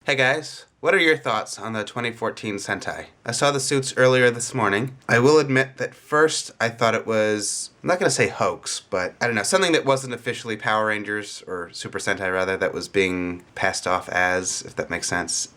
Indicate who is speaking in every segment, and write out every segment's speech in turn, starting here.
Speaker 1: Hey guys, what are your thoughts on the 2014 Sentai? I saw the suits earlier this morning. I will admit that first I thought it was, I'm not going to say hoax, but I don't know, something that wasn't officially Power Rangers, or Super Sentai rather, that was being passed off as, if that makes sense.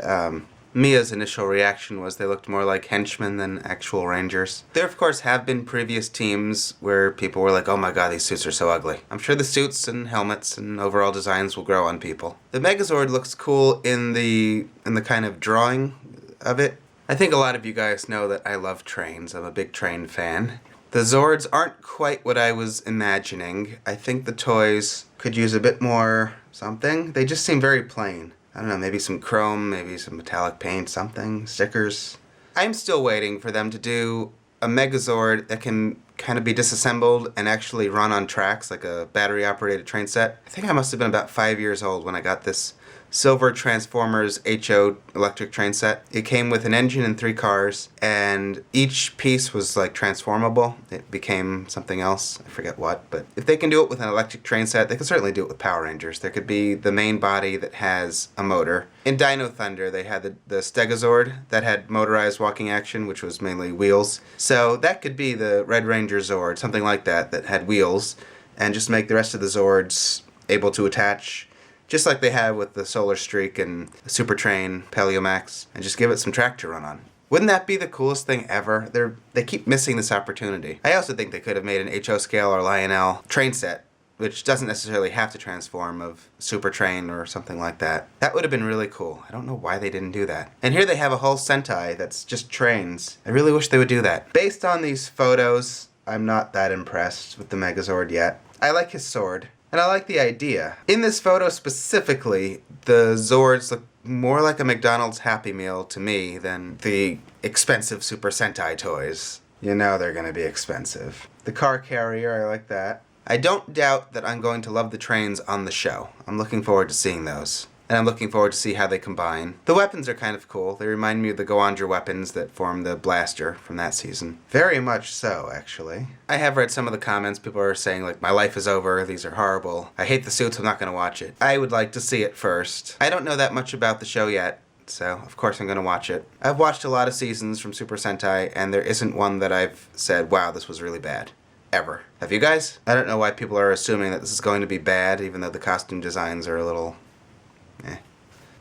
Speaker 1: Mia's initial reaction was they looked more like henchmen than actual Rangers. There of course have been previous teams where people were like, oh my god, these suits are so ugly. I'm sure the suits and helmets and overall designs will grow on people. The Megazord looks cool in the kind of drawing of it. I think a lot of you guys know that I love trains. I'm a big train fan. The Zords aren't quite what I was imagining. I think the toys could use a bit more something. They just seem very plain. I don't know, maybe some chrome, maybe some metallic paint, something, stickers. I'm still waiting for them to do a Megazord that can kind of be disassembled and actually run on tracks like a battery-operated train set. I think I must have been about 5 years old when I got this Silver Transformers HO electric train set. It came with an engine and 3 cars, and each piece was like transformable. It became something else, I forget what, but if they can do it with an electric train set, they can certainly do it with Power Rangers. There could be the main body that has a motor. In Dino Thunder, they had the Stegazord that had motorized walking action, which was mainly wheels. So that could be the Red Ranger Zord, something like that, that had wheels, and just make the rest of the Zords able to attach just like they have with the Solar Streak and Super Train, Paleomax, and just give it some track to run on. Wouldn't that be the coolest thing ever? They keep missing this opportunity. I also think they could have made an HO scale or Lionel train set, which doesn't necessarily have to transform, of Super Train or something like that. That would have been really cool. I don't know why they didn't do that. And here they have a whole Sentai that's just trains. I really wish they would do that. Based on these photos, I'm not that impressed with the Megazord yet. I like his sword. And I like the idea. In this photo specifically, the Zords look more like a McDonald's Happy Meal to me than the expensive Super Sentai toys. You know they're gonna be expensive. The car carrier, I like that. I don't doubt that I'm going to love the trains on the show. I'm looking forward to seeing those. And I'm looking forward to see how they combine. The weapons are kind of cool. They remind me of the Goandra weapons that form the blaster from that season. Very much so, actually. I have read some of the comments. People are saying, like, my life is over, these are horrible. I hate the suits, I'm not going to watch it. I would like to see it first. I don't know that much about the show yet, so of course I'm going to watch it. I've watched a lot of seasons from Super Sentai, and there isn't one that I've said, wow, this was really bad. Ever. Have you guys? I don't know why people are assuming that this is going to be bad, even though the costume designs are a little...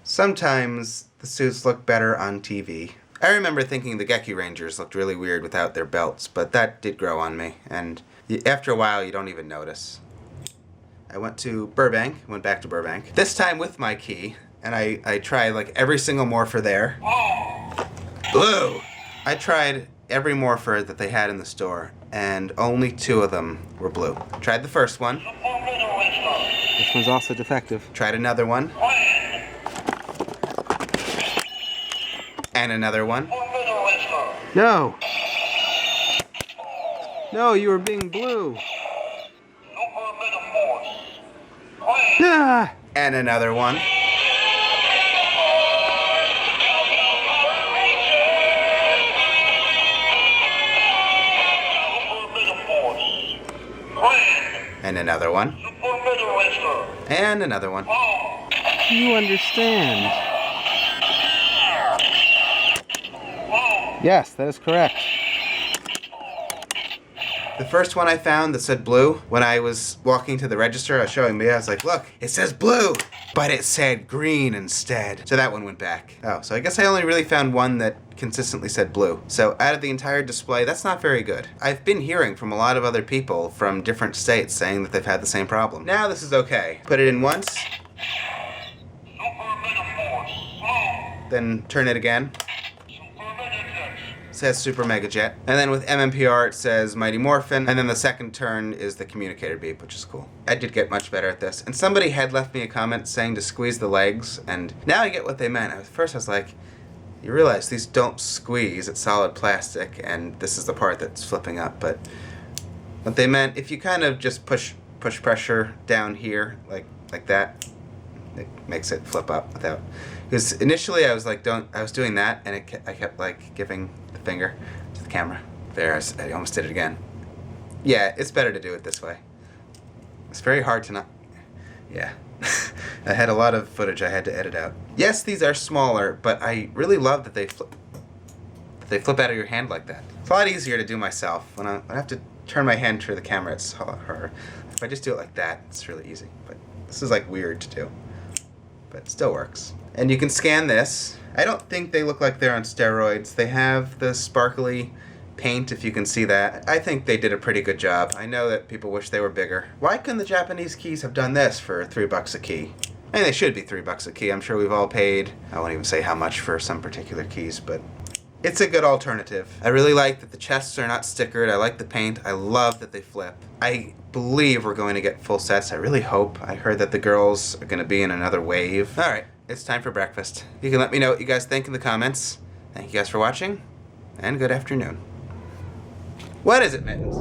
Speaker 1: Sometimes the suits look better on TV. I remember thinking the Geki Rangers looked really weird without their belts, but that did grow on me, and after a while you don't even notice. I went back to Burbank, this time with my key, and I tried like every single Morpher there. Blue! I tried every Morpher that they had in the store, and only 2 of them were blue. Tried the first one.
Speaker 2: This one's also defective.
Speaker 1: Tried another one. And another one.
Speaker 2: No! No, you were being blue. Ah!
Speaker 1: And another one. And another one. And another one.
Speaker 2: You understand. Yes, that is correct.
Speaker 1: The first one I found that said blue, when I was walking to the register, I was showing Mia, I was like, look, it says blue, but it said green instead. So that one went back. Oh, so I guess I only really found one that consistently said blue. So out of the entire display, that's not very good. I've been hearing from a lot of other people from different states saying that they've had the same problem. Now this is okay. Put it in once. Then turn it again. Says Super Mega Jet. And then with MMPR it says Mighty Morphin, and then the second turn is the communicator beep, which is cool. I did get much better at this. And somebody had left me a comment saying to squeeze the legs, and now I get what they meant. At first I was like, you realize these don't squeeze, it's solid plastic, and this is the part that's flipping up, but what they meant, if you kind of just push pressure down here, like that, it makes it flip up without, because initially I was like, I was doing that, and I kept like giving the finger to the camera. There, I almost did it again. Yeah, it's better to do it this way. It's very hard to not, yeah. I had a lot of footage I had to edit out. Yes, these are smaller, but I really love that they flip out of your hand like that. It's a lot easier to do myself. When I have to turn my hand to the camera, it's harder. If I just do it like that, it's really easy. But this is like weird to do. But it still works. And you can scan this. I don't think they look like they're on steroids. They have the sparkly paint, if you can see that. I think they did a pretty good job. I know that people wish they were bigger. Why couldn't the Japanese keys have done this for $3 a key? I mean, they should be $3 a key. I'm sure we've all paid, I won't even say how much for some particular keys, but it's a good alternative. I really like that the chests are not stickered. I like the paint. I love that they flip. I believe we're going to get full sets. I really hope. I heard that the girls are going to be in another wave. All right, it's time for breakfast. You can let me know what you guys think in the comments. Thank you guys for watching, and good afternoon. What is it, Mittens?